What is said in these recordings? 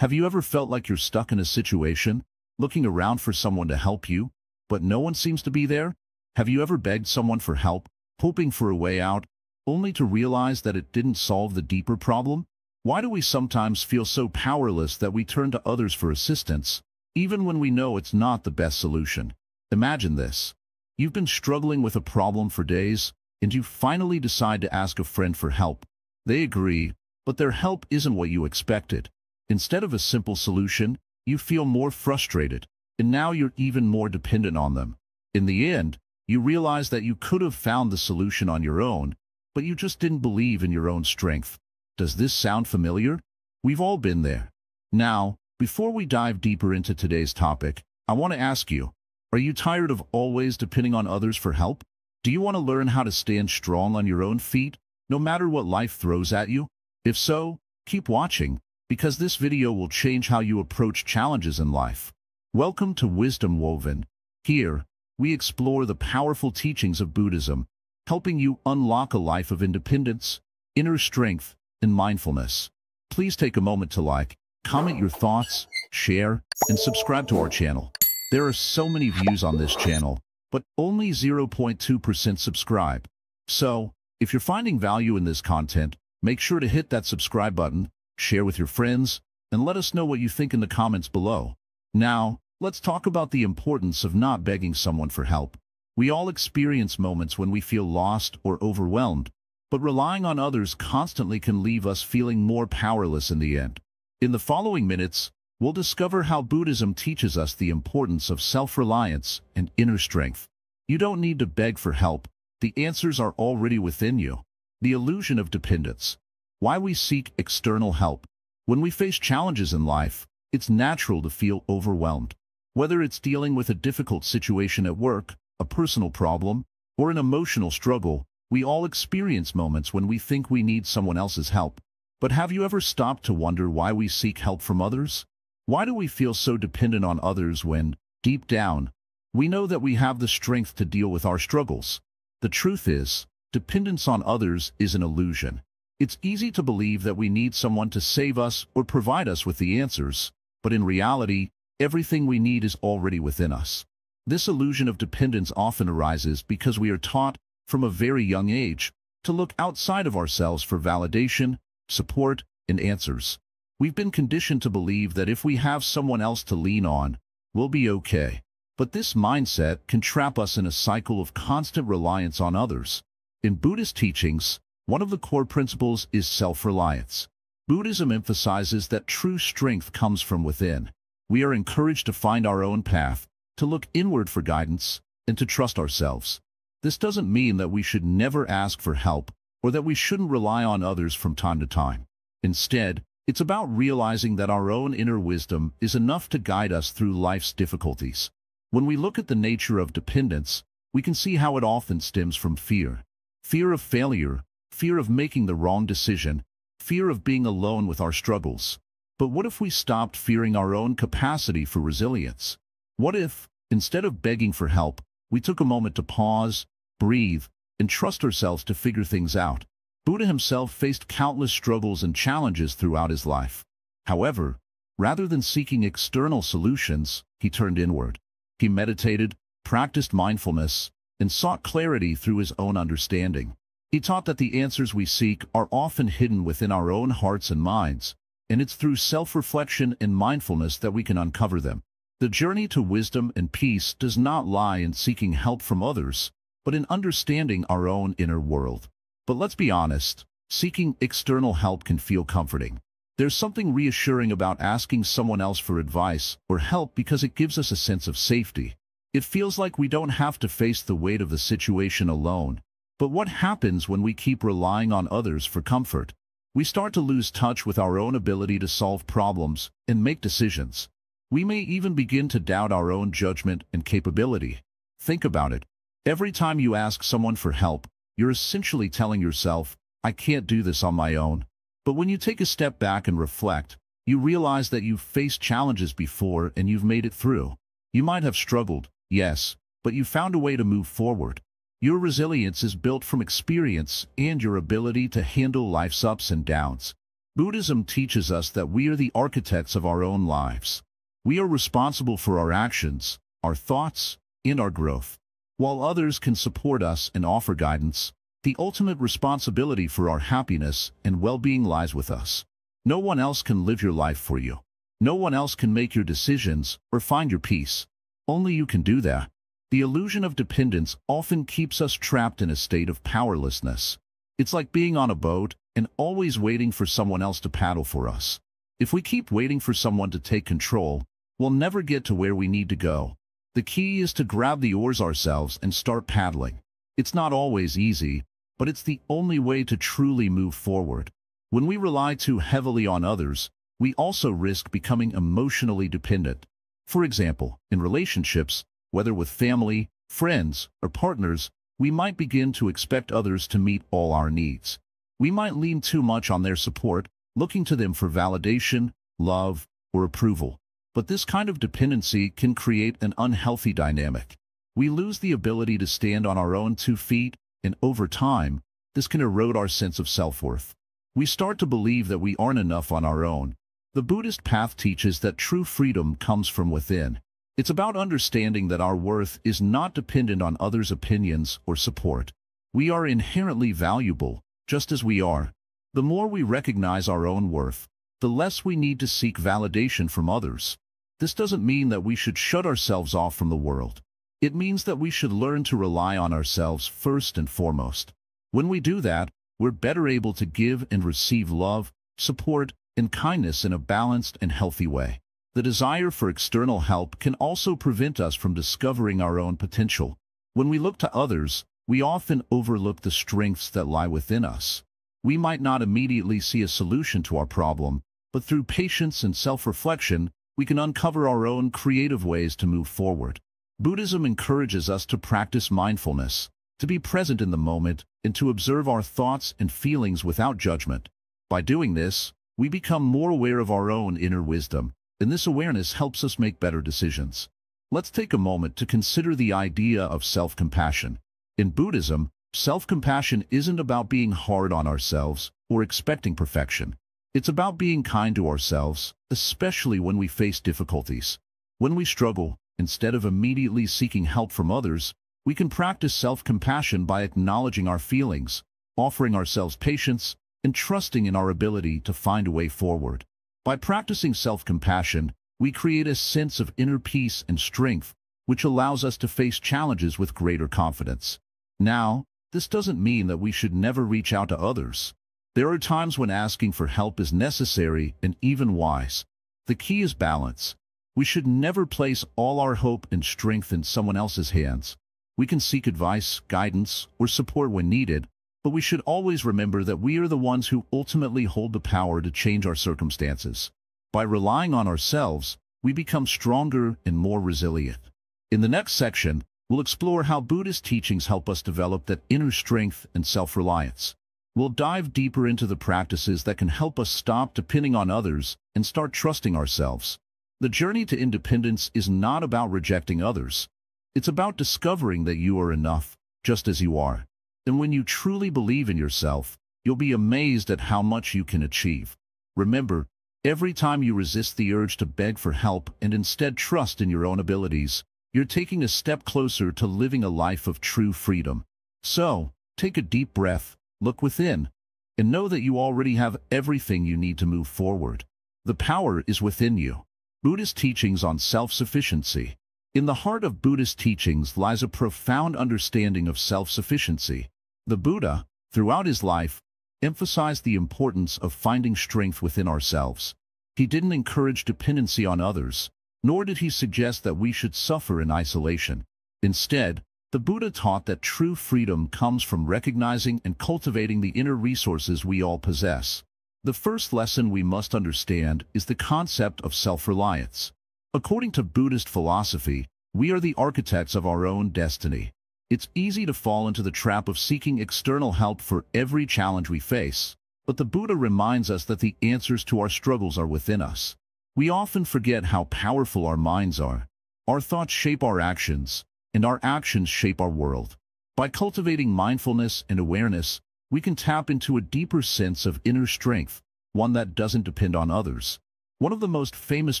Have you ever felt like you're stuck in a situation, looking around for someone to help you, but no one seems to be there? Have you ever begged someone for help, hoping for a way out, only to realize that it didn't solve the deeper problem? Why do we sometimes feel so powerless that we turn to others for assistance, even when we know it's not the best solution? Imagine this. You've been struggling with a problem for days, and you finally decide to ask a friend for help. They agree, but their help isn't what you expected. Instead of a simple solution, you feel more frustrated, and now you're even more dependent on them. In the end, you realize that you could have found the solution on your own, but you just didn't believe in your own strength. Does this sound familiar? We've all been there. Now, before we dive deeper into today's topic, I want to ask you, are you tired of always depending on others for help? Do you want to learn how to stand strong on your own feet, no matter what life throws at you? If so, keep watching, because this video will change how you approach challenges in life. Welcome to Wisdom Woven. Here, we explore the powerful teachings of Buddhism, helping you unlock a life of independence, inner strength, and mindfulness. Please take a moment to like, comment your thoughts, share, and subscribe to our channel. There are so many views on this channel, but only 0.2% subscribe. So, if you're finding value in this content, make sure to hit that subscribe button, share with your friends, and let us know what you think in the comments below. Now, let's talk about the importance of not begging someone for help. We all experience moments when we feel lost or overwhelmed, but relying on others constantly can leave us feeling more powerless in the end. In the following minutes, we'll discover how Buddhism teaches us the importance of self-reliance and inner strength. You don't need to beg for help. The answers are already within you. The illusion of dependence. Why we seek external help. When we face challenges in life, it's natural to feel overwhelmed. Whether it's dealing with a difficult situation at work, a personal problem, or an emotional struggle, we all experience moments when we think we need someone else's help. But have you ever stopped to wonder why we seek help from others? Why do we feel so dependent on others when, deep down, we know that we have the strength to deal with our struggles? The truth is, dependence on others is an illusion. It's easy to believe that we need someone to save us or provide us with the answers, but in reality, everything we need is already within us. This illusion of dependence often arises because we are taught, from a very young age, to look outside of ourselves for validation, support, and answers. We've been conditioned to believe that if we have someone else to lean on, we'll be okay. But this mindset can trap us in a cycle of constant reliance on others. In Buddhist teachings, one of the core principles is self-reliance. Buddhism emphasizes that true strength comes from within. We are encouraged to find our own path, to look inward for guidance, and to trust ourselves. This doesn't mean that we should never ask for help, or that we shouldn't rely on others from time to time. Instead, it's about realizing that our own inner wisdom is enough to guide us through life's difficulties. When we look at the nature of dependence, we can see how it often stems from fear. Fear of failure, fear of making the wrong decision, fear of being alone with our struggles. But what if we stopped fearing our own capacity for resilience? What if, instead of begging for help, we took a moment to pause, breathe, and trust ourselves to figure things out? Buddha himself faced countless struggles and challenges throughout his life. However, rather than seeking external solutions, he turned inward. He meditated, practiced mindfulness, and sought clarity through his own understanding. He taught that the answers we seek are often hidden within our own hearts and minds, and it's through self-reflection and mindfulness that we can uncover them. The journey to wisdom and peace does not lie in seeking help from others, but in understanding our own inner world. But let's be honest, seeking external help can feel comforting. There's something reassuring about asking someone else for advice or help because it gives us a sense of safety. It feels like we don't have to face the weight of the situation alone. But what happens when we keep relying on others for comfort? We start to lose touch with our own ability to solve problems and make decisions. We may even begin to doubt our own judgment and capability. Think about it. Every time you ask someone for help, you're essentially telling yourself, I can't do this on my own. But when you take a step back and reflect, you realize that you've faced challenges before and you've made it through. You might have struggled, yes, but you found a way to move forward. Your resilience is built from experience and your ability to handle life's ups and downs. Buddhism teaches us that we are the architects of our own lives. We are responsible for our actions, our thoughts, and our growth. While others can support us and offer guidance, the ultimate responsibility for our happiness and well-being lies with us. No one else can live your life for you. No one else can make your decisions or find your peace. Only you can do that. The illusion of dependence often keeps us trapped in a state of powerlessness. It's like being on a boat and always waiting for someone else to paddle for us. If we keep waiting for someone to take control, we'll never get to where we need to go. The key is to grab the oars ourselves and start paddling. It's not always easy, but it's the only way to truly move forward. When we rely too heavily on others, we also risk becoming emotionally dependent. For example, in relationships, whether with family, friends, or partners, we might begin to expect others to meet all our needs. We might lean too much on their support, looking to them for validation, love, or approval. But this kind of dependency can create an unhealthy dynamic. We lose the ability to stand on our own 2 feet, and over time, this can erode our sense of self-worth. We start to believe that we aren't enough on our own. The Buddhist path teaches that true freedom comes from within. It's about understanding that our worth is not dependent on others' opinions or support. We are inherently valuable, just as we are. The more we recognize our own worth, the less we need to seek validation from others. This doesn't mean that we should shut ourselves off from the world. It means that we should learn to rely on ourselves first and foremost. When we do that, we're better able to give and receive love, support, and kindness in a balanced and healthy way. The desire for external help can also prevent us from discovering our own potential. When we look to others, we often overlook the strengths that lie within us. We might not immediately see a solution to our problem, but through patience and self-reflection, we can uncover our own creative ways to move forward. Buddhism encourages us to practice mindfulness, to be present in the moment, and to observe our thoughts and feelings without judgment. By doing this, we become more aware of our own inner wisdom, and this awareness helps us make better decisions. Let's take a moment to consider the idea of self-compassion. In Buddhism, self-compassion isn't about being hard on ourselves or expecting perfection. It's about being kind to ourselves, especially when we face difficulties. When we struggle, instead of immediately seeking help from others, we can practice self-compassion by acknowledging our feelings, offering ourselves patience, and trusting in our ability to find a way forward. By practicing self-compassion, we create a sense of inner peace and strength, which allows us to face challenges with greater confidence. Now, this doesn't mean that we should never reach out to others. There are times when asking for help is necessary and even wise. The key is balance. We should never place all our hope and strength in someone else's hands. We can seek advice, guidance, or support when needed, but we should always remember that we are the ones who ultimately hold the power to change our circumstances. By relying on ourselves, we become stronger and more resilient. In the next section, we'll explore how Buddhist teachings help us develop that inner strength and self-reliance. We'll dive deeper into the practices that can help us stop depending on others and start trusting ourselves. The journey to independence is not about rejecting others. It's about discovering that you are enough, just as you are. And when you truly believe in yourself, you'll be amazed at how much you can achieve. Remember, every time you resist the urge to beg for help and instead trust in your own abilities, you're taking a step closer to living a life of true freedom. So, take a deep breath, look within, and know that you already have everything you need to move forward. The power is within you. Buddhist teachings on self-sufficiency. In the heart of Buddhist teachings lies a profound understanding of self-sufficiency. The Buddha, throughout his life, emphasized the importance of finding strength within ourselves. He didn't encourage dependency on others, nor did he suggest that we should suffer in isolation. Instead, the Buddha taught that true freedom comes from recognizing and cultivating the inner resources we all possess. The first lesson we must understand is the concept of self-reliance. According to Buddhist philosophy, we are the architects of our own destiny. It's easy to fall into the trap of seeking external help for every challenge we face, but the Buddha reminds us that the answers to our struggles are within us. We often forget how powerful our minds are. Our thoughts shape our actions, and our actions shape our world. By cultivating mindfulness and awareness, we can tap into a deeper sense of inner strength, one that doesn't depend on others. One of the most famous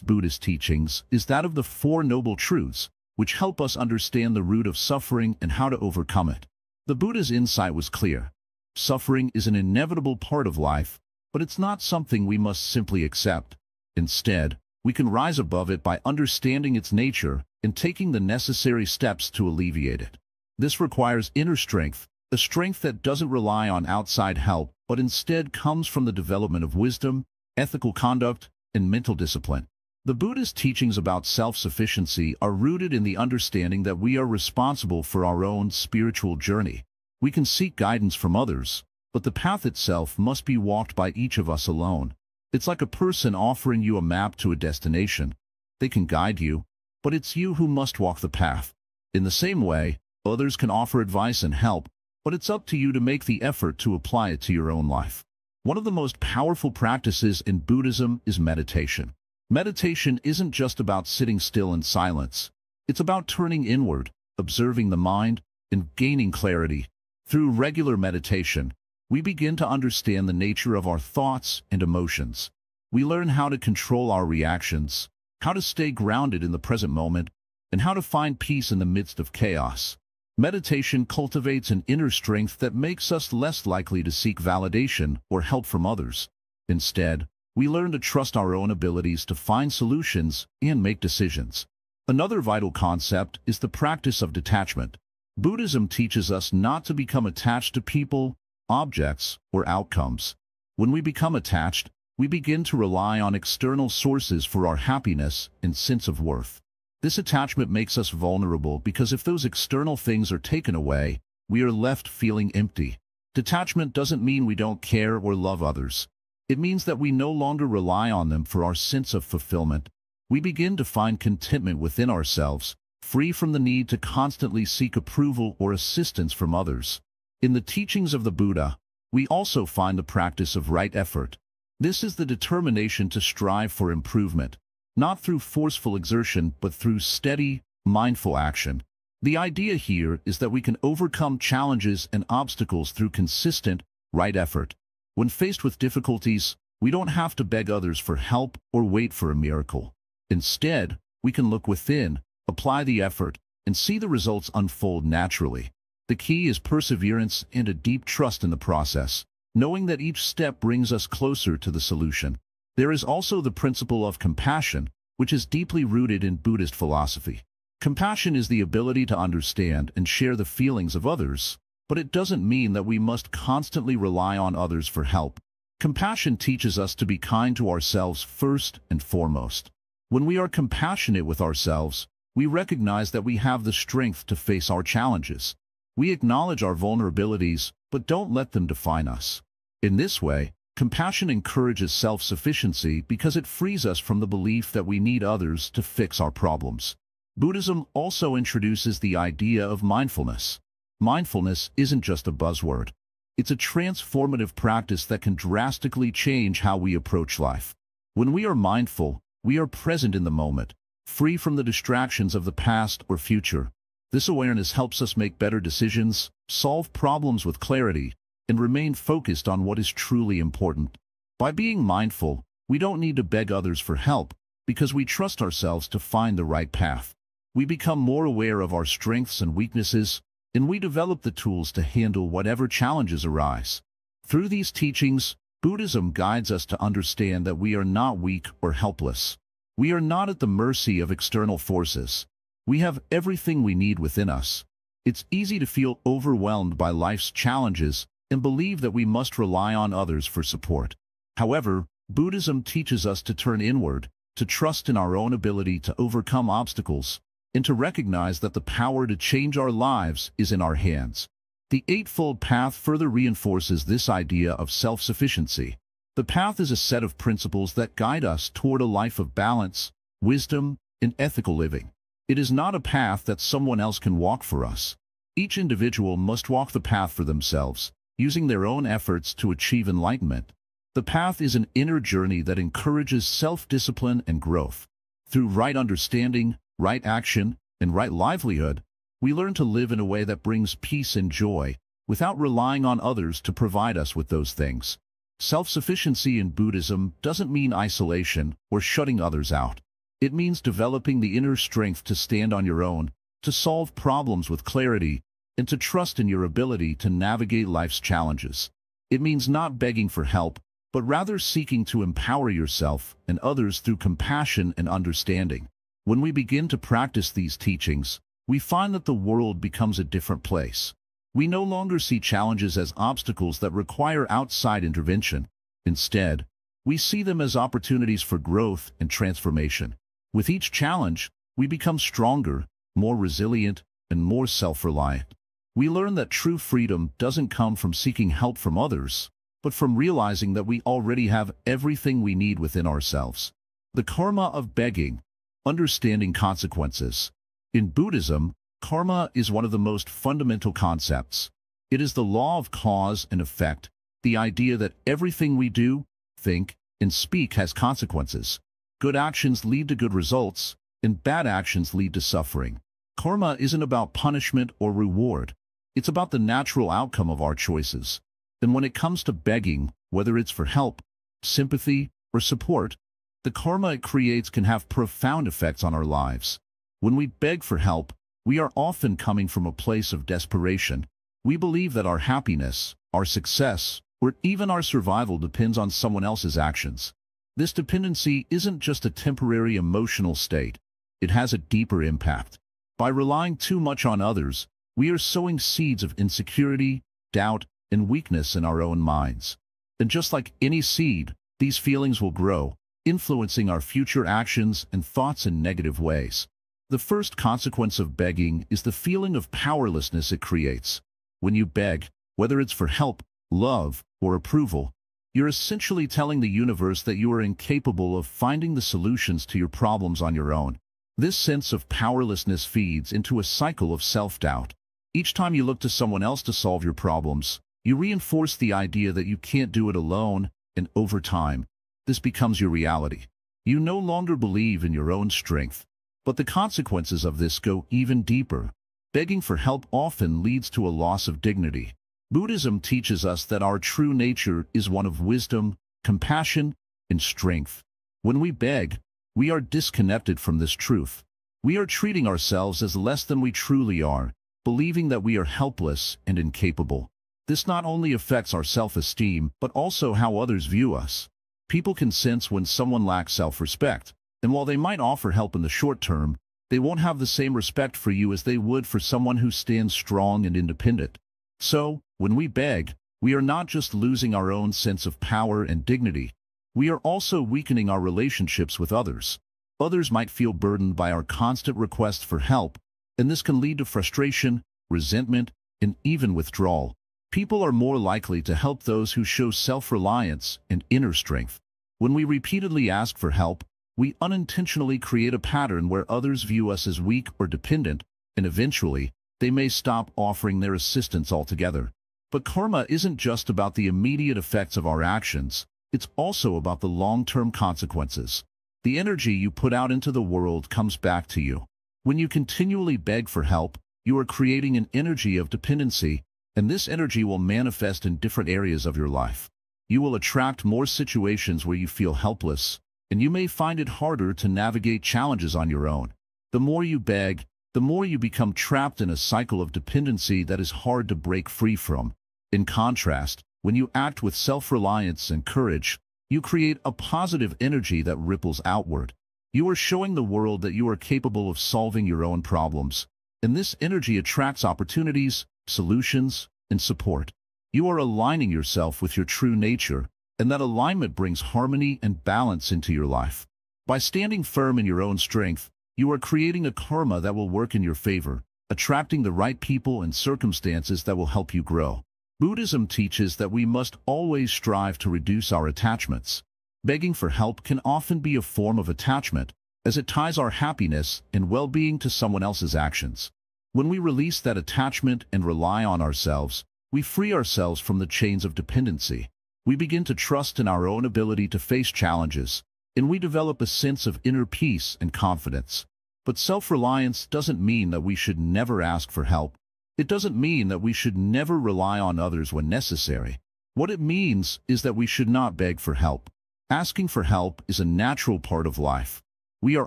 Buddhist teachings is that of the Four Noble Truths, which help us understand the root of suffering and how to overcome it. The Buddha's insight was clear. Suffering is an inevitable part of life, but it's not something we must simply accept. Instead, we can rise above it by understanding its nature and taking the necessary steps to alleviate it. This requires inner strength, a strength that doesn't rely on outside help, but instead comes from the development of wisdom, ethical conduct, and mental discipline. The Buddhist teachings about self-sufficiency are rooted in the understanding that we are responsible for our own spiritual journey. We can seek guidance from others, but the path itself must be walked by each of us alone. It's like a person offering you a map to a destination. They can guide you, but it's you who must walk the path. In the same way, others can offer advice and help, but it's up to you to make the effort to apply it to your own life. One of the most powerful practices in Buddhism is meditation. Meditation isn't just about sitting still in silence. It's about turning inward, observing the mind, and gaining clarity. Through regular meditation, we begin to understand the nature of our thoughts and emotions. We learn how to control our reactions, how to stay grounded in the present moment, and how to find peace in the midst of chaos. Meditation cultivates an inner strength that makes us less likely to seek validation or help from others. Instead, we learn to trust our own abilities to find solutions and make decisions. Another vital concept is the practice of detachment. Buddhism teaches us not to become attached to people, objects, or outcomes. When we become attached, we begin to rely on external sources for our happiness and sense of worth. This attachment makes us vulnerable because if those external things are taken away, we are left feeling empty. Detachment doesn't mean we don't care or love others. It means that we no longer rely on them for our sense of fulfillment. We begin to find contentment within ourselves, free from the need to constantly seek approval or assistance from others. In the teachings of the Buddha, we also find the practice of right effort. This is the determination to strive for improvement, not through forceful exertion but through steady, mindful action. The idea here is that we can overcome challenges and obstacles through consistent, right effort. When faced with difficulties, we don't have to beg others for help or wait for a miracle. Instead, we can look within, apply the effort, and see the results unfold naturally. The key is perseverance and a deep trust in the process, knowing that each step brings us closer to the solution. There is also the principle of compassion, which is deeply rooted in Buddhist philosophy. Compassion is the ability to understand and share the feelings of others, but it doesn't mean that we must constantly rely on others for help. Compassion teaches us to be kind to ourselves first and foremost. When we are compassionate with ourselves, we recognize that we have the strength to face our challenges. We acknowledge our vulnerabilities, but don't let them define us. In this way, compassion encourages self-sufficiency because it frees us from the belief that we need others to fix our problems. Buddhism also introduces the idea of mindfulness. Mindfulness isn't just a buzzword. It's a transformative practice that can drastically change how we approach life. When we are mindful, we are present in the moment, free from the distractions of the past or future. This awareness helps us make better decisions, solve problems with clarity, and remain focused on what is truly important. By being mindful, we don't need to beg others for help because we trust ourselves to find the right path. We become more aware of our strengths and weaknesses, and we develop the tools to handle whatever challenges arise. Through these teachings, Buddhism guides us to understand that we are not weak or helpless. We are not at the mercy of external forces. We have everything we need within us. It's easy to feel overwhelmed by life's challenges and believe that we must rely on others for support. However, Buddhism teaches us to turn inward, to trust in our own ability to overcome obstacles, and to recognize that the power to change our lives is in our hands. The Eightfold Path further reinforces this idea of self-sufficiency. The path is a set of principles that guide us toward a life of balance, wisdom, and ethical living. It is not a path that someone else can walk for us. Each individual must walk the path for themselves, using their own efforts to achieve enlightenment. The path is an inner journey that encourages self-discipline and growth. Through right understanding, right action, and right livelihood, we learn to live in a way that brings peace and joy, without relying on others to provide us with those things. Self-sufficiency in Buddhism doesn't mean isolation or shutting others out. It means developing the inner strength to stand on your own, to solve problems with clarity, and to trust in your ability to navigate life's challenges. It means not begging for help, but rather seeking to empower yourself and others through compassion and understanding. When we begin to practice these teachings, we find that the world becomes a different place. We no longer see challenges as obstacles that require outside intervention. Instead, we see them as opportunities for growth and transformation. With each challenge, we become stronger, more resilient, and more self-reliant. We learn that true freedom doesn't come from seeking help from others, but from realizing that we already have everything we need within ourselves. The karma of begging, understanding consequences. In Buddhism, karma is one of the most fundamental concepts. It is the law of cause and effect, the idea that everything we do, think, and speak has consequences. Good actions lead to good results, and bad actions lead to suffering. Karma isn't about punishment or reward. It's about the natural outcome of our choices. And when it comes to begging, whether it's for help, sympathy, or support, the karma it creates can have profound effects on our lives. When we beg for help, we are often coming from a place of desperation. We believe that our happiness, our success, or even our survival depends on someone else's actions. This dependency isn't just a temporary emotional state. It has a deeper impact. By relying too much on others, we are sowing seeds of insecurity, doubt, and weakness in our own minds. And just like any seed, these feelings will grow, influencing our future actions and thoughts in negative ways. The first consequence of begging is the feeling of powerlessness it creates. When you beg, whether it's for help, love, or approval, you're essentially telling the universe that you are incapable of finding the solutions to your problems on your own. This sense of powerlessness feeds into a cycle of self-doubt. Each time you look to someone else to solve your problems, you reinforce the idea that you can't do it alone, and over time, this becomes your reality. You no longer believe in your own strength. But the consequences of this go even deeper. Begging for help often leads to a loss of dignity. Buddhism teaches us that our true nature is one of wisdom, compassion, and strength. When we beg, we are disconnected from this truth. We are treating ourselves as less than we truly are, believing that we are helpless and incapable. This not only affects our self-esteem, but also how others view us. People can sense when someone lacks self-respect. And while they might offer help in the short term, they won't have the same respect for you as they would for someone who stands strong and independent. So, when we beg, we are not just losing our own sense of power and dignity, we are also weakening our relationships with others. Others might feel burdened by our constant requests for help, and this can lead to frustration, resentment, and even withdrawal. People are more likely to help those who show self-reliance and inner strength. When we repeatedly ask for help, we unintentionally create a pattern where others view us as weak or dependent, and eventually, they may stop offering their assistance altogether. But karma isn't just about the immediate effects of our actions, it's also about the long-term consequences. The energy you put out into the world comes back to you. When you continually beg for help, you are creating an energy of dependency, and this energy will manifest in different areas of your life. You will attract more situations where you feel helpless, and you may find it harder to navigate challenges on your own. The more you beg, the more you become trapped in a cycle of dependency that is hard to break free from. In contrast, when you act with self-reliance and courage, you create a positive energy that ripples outward. You are showing the world that you are capable of solving your own problems, and this energy attracts opportunities, solutions, and support. You are aligning yourself with your true nature, and that alignment brings harmony and balance into your life. By standing firm in your own strength, you are creating a karma that will work in your favor, attracting the right people and circumstances that will help you grow. Buddhism teaches that we must always strive to reduce our attachments. Begging for help can often be a form of attachment, as it ties our happiness and well-being to someone else's actions. When we release that attachment and rely on ourselves, we free ourselves from the chains of dependency. We begin to trust in our own ability to face challenges, and we develop a sense of inner peace and confidence. But self-reliance doesn't mean that we should never ask for help. It doesn't mean that we should never rely on others when necessary. What it means is that we should not beg for help. Asking for help is a natural part of life. We are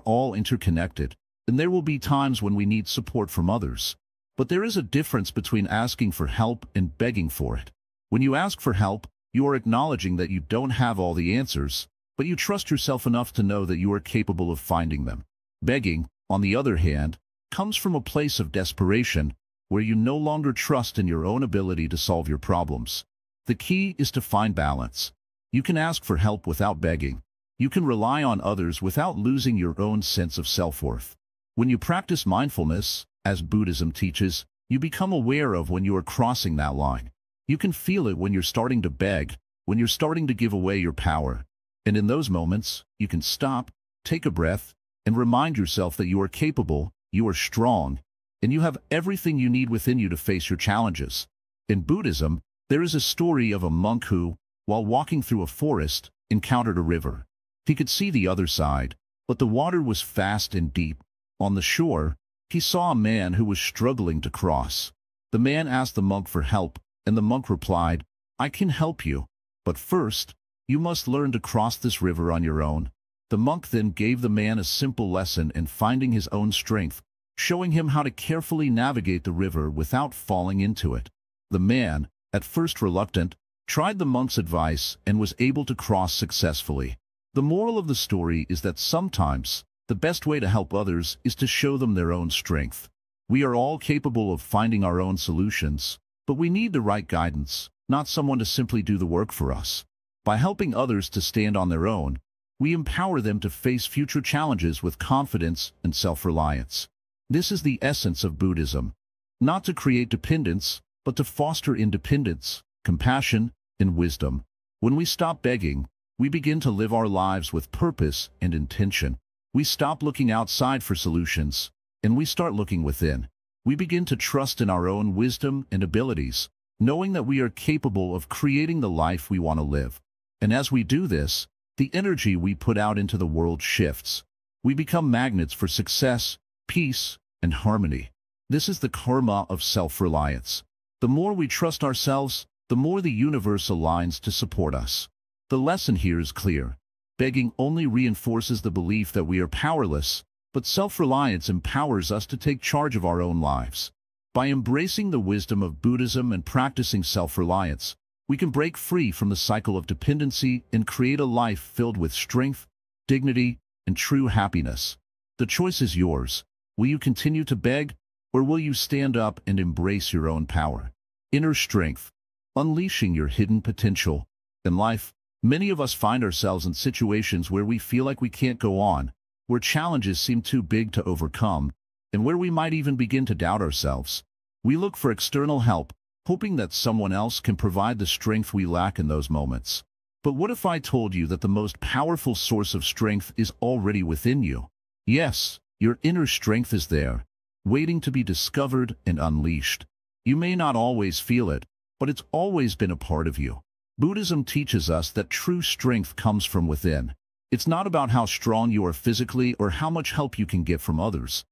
all interconnected, and there will be times when we need support from others. But there is a difference between asking for help and begging for it. When you ask for help, you are acknowledging that you don't have all the answers, but you trust yourself enough to know that you are capable of finding them. Begging, on the other hand, comes from a place of desperation, where you no longer trust in your own ability to solve your problems. The key is to find balance. You can ask for help without begging. You can rely on others without losing your own sense of self-worth. When you practice mindfulness, as Buddhism teaches, you become aware of when you are crossing that line. You can feel it when you're starting to beg, when you're starting to give away your power. And in those moments, you can stop, take a breath, and remind yourself that you are capable, you are strong, and you have everything you need within you to face your challenges. In Buddhism, there is a story of a monk who, while walking through a forest, encountered a river. He could see the other side, but the water was fast and deep. On the shore, he saw a man who was struggling to cross. The man asked the monk for help, and the monk replied, "I can help you, but first, you must learn to cross this river on your own." The monk then gave the man a simple lesson in finding his own strength, showing him how to carefully navigate the river without falling into it. The man, at first reluctant, tried the monk's advice and was able to cross successfully. The moral of the story is that sometimes, the best way to help others is to show them their own strength. We are all capable of finding our own solutions, but we need the right guidance, not someone to simply do the work for us. By helping others to stand on their own, we empower them to face future challenges with confidence and self-reliance. This is the essence of Buddhism, not to create dependence, but to foster independence, compassion, and wisdom. When we stop begging, we begin to live our lives with purpose and intention. We stop looking outside for solutions, and we start looking within. We begin to trust in our own wisdom and abilities, knowing that we are capable of creating the life we want to live. And as we do this, the energy we put out into the world shifts. We become magnets for success, peace, and harmony. This is the karma of self-reliance. The more we trust ourselves, the more the universe aligns to support us. The lesson here is clear. Begging only reinforces the belief that we are powerless, but self-reliance empowers us to take charge of our own lives. By embracing the wisdom of Buddhism and practicing self-reliance, we can break free from the cycle of dependency and create a life filled with strength, dignity, and true happiness. The choice is yours. Will you continue to beg, or will you stand up and embrace your own power? Inner strength, unleashing your hidden potential. In life, many of us find ourselves in situations where we feel like we can't go on, where challenges seem too big to overcome, and where we might even begin to doubt ourselves. We look for external help, hoping that someone else can provide the strength we lack in those moments. But what if I told you that the most powerful source of strength is already within you? Yes, your inner strength is there, waiting to be discovered and unleashed. You may not always feel it, but it's always been a part of you. Buddhism teaches us that true strength comes from within. It's not about how strong you are physically or how much help you can get from others.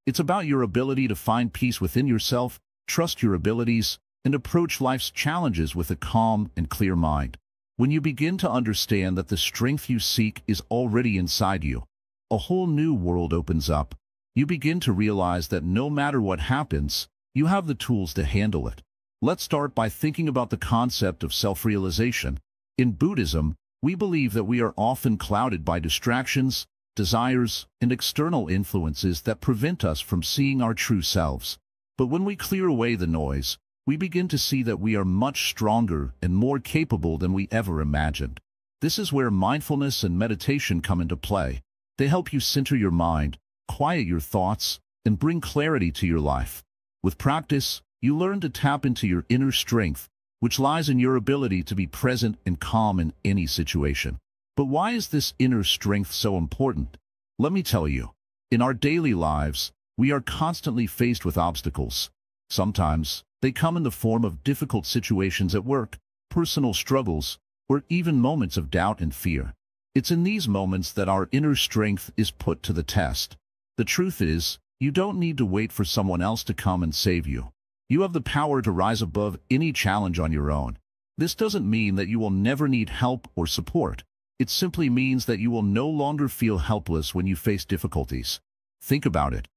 It's about your ability to find peace within yourself, trust your abilities, and approach life's challenges with a calm and clear mind. When you begin to understand that the strength you seek is already inside you, a whole new world opens up. You begin to realize that no matter what happens, you have the tools to handle it. Let's start by thinking about the concept of self-realization. In Buddhism, we believe that we are often clouded by distractions, desires, and external influences that prevent us from seeing our true selves. But when we clear away the noise, we begin to see that we are much stronger and more capable than we ever imagined. This is where mindfulness and meditation come into play. They help you center your mind, quiet your thoughts, and bring clarity to your life. With practice, you learn to tap into your inner strength, which lies in your ability to be present and calm in any situation. But why is this inner strength so important? Let me tell you. In our daily lives, we are constantly faced with obstacles. Sometimes, they come in the form of difficult situations at work, personal struggles, or even moments of doubt and fear. It's in these moments that our inner strength is put to the test. The truth is, you don't need to wait for someone else to come and save you. You have the power to rise above any challenge on your own. This doesn't mean that you will never need help or support. It simply means that you will no longer feel helpless when you face difficulties. Think about it.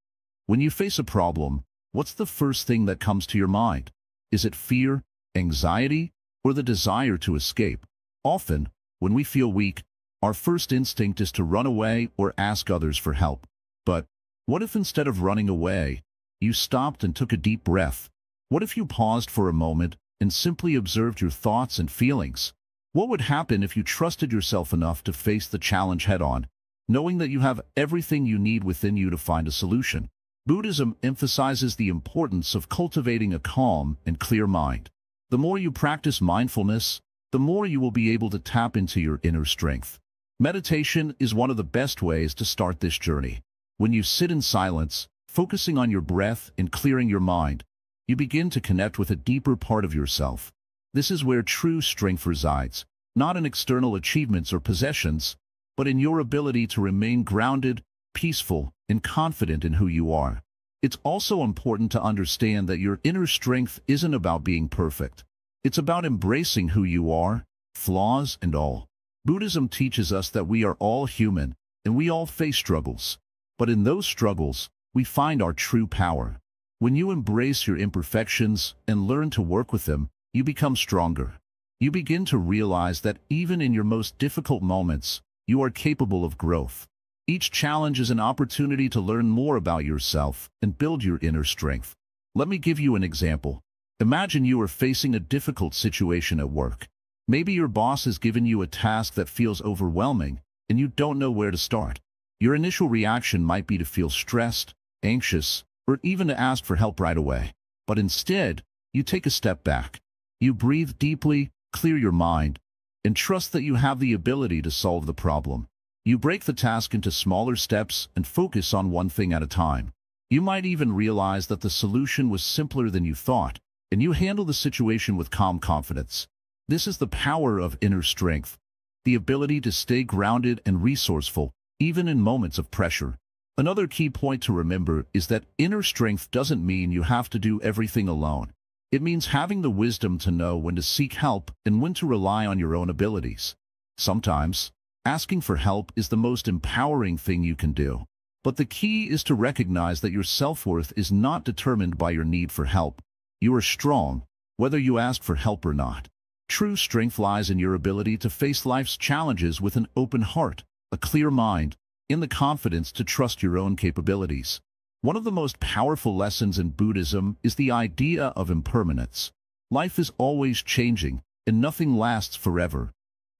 When you face a problem, what's the first thing that comes to your mind? Is it fear, anxiety, or the desire to escape? Often, when we feel weak, our first instinct is to run away or ask others for help. But what if instead of running away, you stopped and took a deep breath? What if you paused for a moment and simply observed your thoughts and feelings? What would happen if you trusted yourself enough to face the challenge head-on, knowing that you have everything you need within you to find a solution? Buddhism emphasizes the importance of cultivating a calm and clear mind. The more you practice mindfulness, the more you will be able to tap into your inner strength. Meditation is one of the best ways to start this journey. When you sit in silence, focusing on your breath and clearing your mind, you begin to connect with a deeper part of yourself. This is where true strength resides, not in external achievements or possessions, but in your ability to remain grounded, peaceful, and confident in who you are. It's also important to understand that your inner strength isn't about being perfect. It's about embracing who you are, flaws and all. Buddhism teaches us that we are all human, and we all face struggles. But in those struggles, we find our true power. When you embrace your imperfections and learn to work with them, you become stronger. You begin to realize that even in your most difficult moments, you are capable of growth. Each challenge is an opportunity to learn more about yourself and build your inner strength. Let me give you an example. Imagine you are facing a difficult situation at work. Maybe your boss has given you a task that feels overwhelming, and you don't know where to start. Your initial reaction might be to feel stressed, anxious, or even to ask for help right away. But instead, you take a step back. You breathe deeply, clear your mind, and trust that you have the ability to solve the problem. You break the task into smaller steps and focus on one thing at a time. You might even realize that the solution was simpler than you thought, and you handle the situation with calm confidence. This is the power of inner strength, the ability to stay grounded and resourceful, even in moments of pressure. Another key point to remember is that inner strength doesn't mean you have to do everything alone. It means having the wisdom to know when to seek help and when to rely on your own abilities. Sometimes, asking for help is the most empowering thing you can do. But the key is to recognize that your self-worth is not determined by your need for help. You are strong, whether you ask for help or not. True strength lies in your ability to face life's challenges with an open heart, a clear mind, and the confidence to trust your own capabilities. One of the most powerful lessons in Buddhism is the idea of impermanence. Life is always changing, and nothing lasts forever.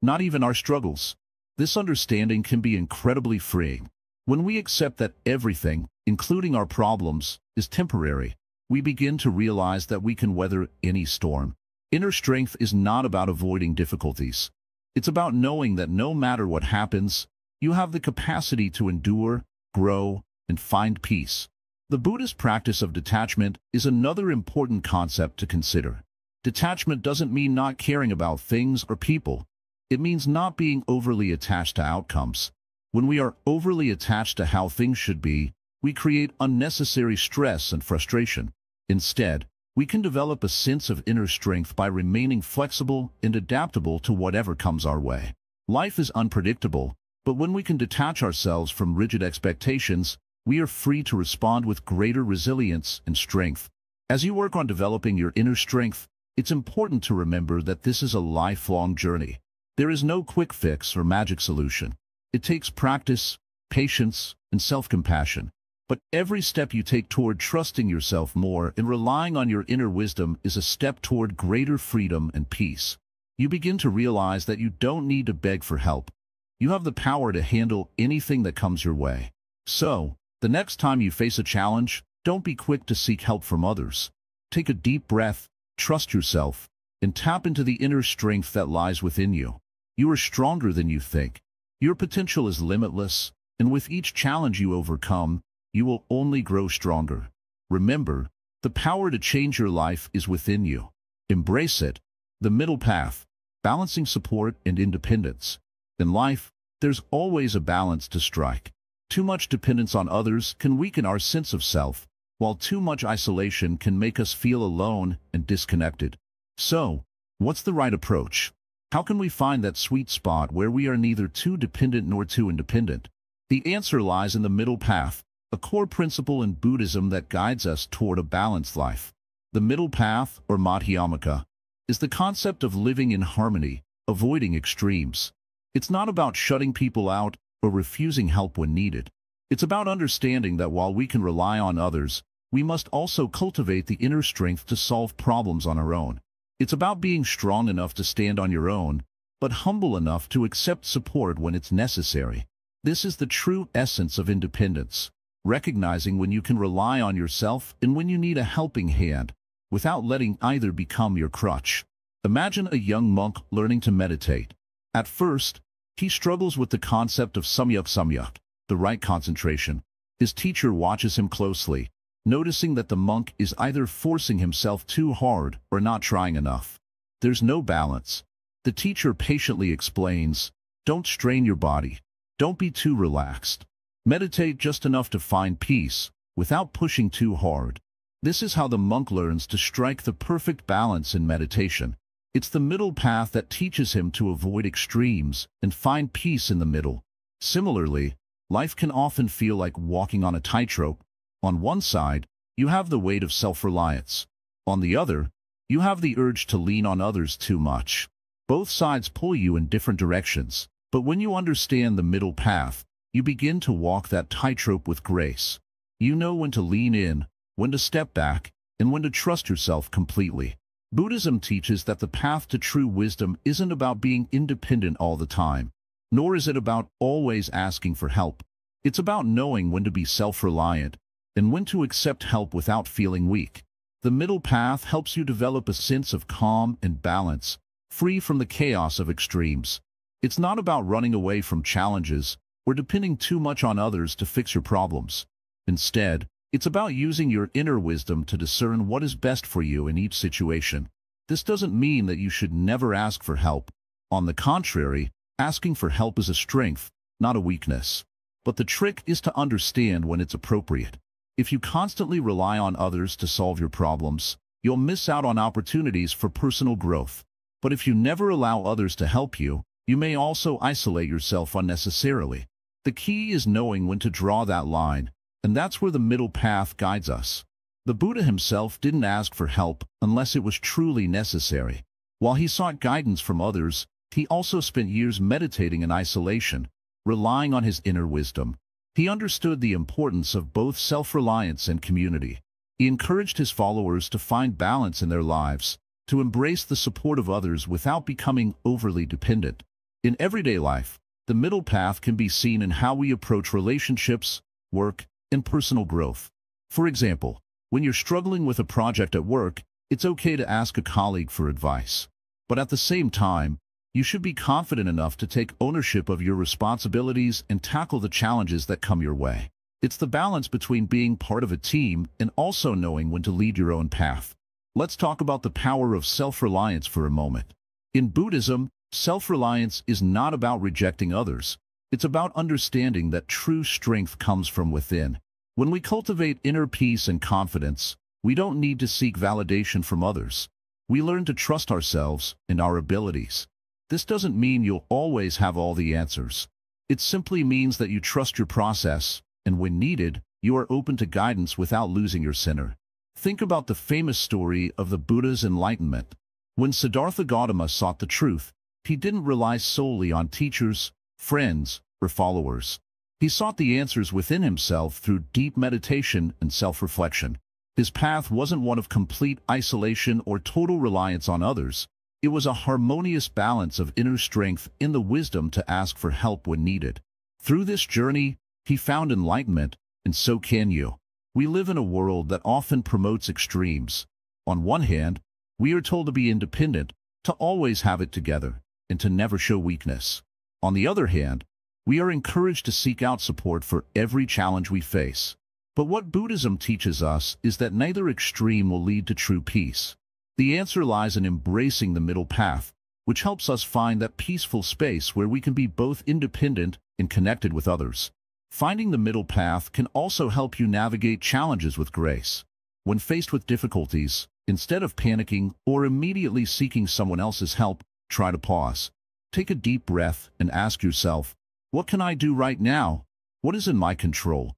Not even our struggles. This understanding can be incredibly freeing. When we accept that everything, including our problems, is temporary, we begin to realize that we can weather any storm. Inner strength is not about avoiding difficulties. It's about knowing that no matter what happens, you have the capacity to endure, grow, and find peace. The Buddhist practice of detachment is another important concept to consider. Detachment doesn't mean not caring about things or people. It means not being overly attached to outcomes. When we are overly attached to how things should be, we create unnecessary stress and frustration. Instead, we can develop a sense of inner strength by remaining flexible and adaptable to whatever comes our way. Life is unpredictable, but when we can detach ourselves from rigid expectations, we are free to respond with greater resilience and strength. As you work on developing your inner strength, it's important to remember that this is a lifelong journey. There is no quick fix or magic solution. It takes practice, patience, and self-compassion. But every step you take toward trusting yourself more and relying on your inner wisdom is a step toward greater freedom and peace. You begin to realize that you don't need to beg for help. You have the power to handle anything that comes your way. So, the next time you face a challenge, don't be quick to seek help from others. Take a deep breath, trust yourself, and tap into the inner strength that lies within you. You are stronger than you think. Your potential is limitless, and with each challenge you overcome, you will only grow stronger. Remember, the power to change your life is within you. Embrace it. The middle path, balancing support and independence. In life, there's always a balance to strike. Too much dependence on others can weaken our sense of self, while too much isolation can make us feel alone and disconnected. So, What's the right approach? How can we find that sweet spot where we are neither too dependent nor too independent? The answer lies in the middle path, a core principle in Buddhism that guides us toward a balanced life. The middle path, or Madhyamaka, is the concept of living in harmony, avoiding extremes. It's not about shutting people out or refusing help when needed. It's about understanding that while we can rely on others, we must also cultivate the inner strength to solve problems on our own. It's about being strong enough to stand on your own, but humble enough to accept support when it's necessary. This is the true essence of independence, recognizing when you can rely on yourself and when you need a helping hand, without letting either become your crutch. Imagine a young monk learning to meditate. At first, he struggles with the concept of samyak, the right concentration. His teacher watches him closely, noticing that the monk is either forcing himself too hard or not trying enough. There's no balance. The teacher patiently explains, "Don't strain your body. Don't be too relaxed. Meditate just enough to find peace, without pushing too hard." This is how the monk learns to strike the perfect balance in meditation. It's the middle path that teaches him to avoid extremes and find peace in the middle. Similarly, life can often feel like walking on a tightrope. On one side, you have the weight of self-reliance. On the other, you have the urge to lean on others too much. Both sides pull you in different directions, but when you understand the middle path, you begin to walk that tightrope with grace. You know when to lean in, when to step back, and when to trust yourself completely. Buddhism teaches that the path to true wisdom isn't about being independent all the time, nor is it about always asking for help. It's about knowing when to be self-reliant and when to accept help without feeling weak. The middle path helps you develop a sense of calm and balance, free from the chaos of extremes. It's not about running away from challenges or depending too much on others to fix your problems. Instead, it's about using your inner wisdom to discern what is best for you in each situation. This doesn't mean that you should never ask for help. On the contrary, asking for help is a strength, not a weakness. But the trick is to understand when it's appropriate. If you constantly rely on others to solve your problems, you'll miss out on opportunities for personal growth. But if you never allow others to help you, you may also isolate yourself unnecessarily. The key is knowing when to draw that line, and that's where the middle path guides us. The Buddha himself didn't ask for help unless it was truly necessary. While he sought guidance from others, he also spent years meditating in isolation, relying on his inner wisdom. He understood the importance of both self-reliance and community. He encouraged his followers to find balance in their lives, to embrace the support of others without becoming overly dependent. In everyday life, the middle path can be seen in how we approach relationships, work, and personal growth. For example, when you're struggling with a project at work, it's okay to ask a colleague for advice. But at the same time, you should be confident enough to take ownership of your responsibilities and tackle the challenges that come your way. It's the balance between being part of a team and also knowing when to lead your own path. Let's talk about the power of self-reliance for a moment. In Buddhism, self-reliance is not about rejecting others. It's about understanding that true strength comes from within. When we cultivate inner peace and confidence, we don't need to seek validation from others. We learn to trust ourselves and our abilities. This doesn't mean you'll always have all the answers. It simply means that you trust your process, and when needed, you are open to guidance without losing your center. Think about the famous story of the Buddha's enlightenment. When Siddhartha Gautama sought the truth, he didn't rely solely on teachers, friends, or followers. He sought the answers within himself through deep meditation and self-reflection. His path wasn't one of complete isolation or total reliance on others. It was a harmonious balance of inner strength and the wisdom to ask for help when needed. Through this journey, he found enlightenment, and so can you. We live in a world that often promotes extremes. On one hand, we are told to be independent, to always have it together, and to never show weakness. On the other hand, we are encouraged to seek out support for every challenge we face. But what Buddhism teaches us is that neither extreme will lead to true peace. The answer lies in embracing the middle path, which helps us find that peaceful space where we can be both independent and connected with others. Finding the middle path can also help you navigate challenges with grace. When faced with difficulties, Instead of panicking or immediately seeking someone else's help, try to pause. Take a deep breath and ask yourself, what can I do right now? What is in my control?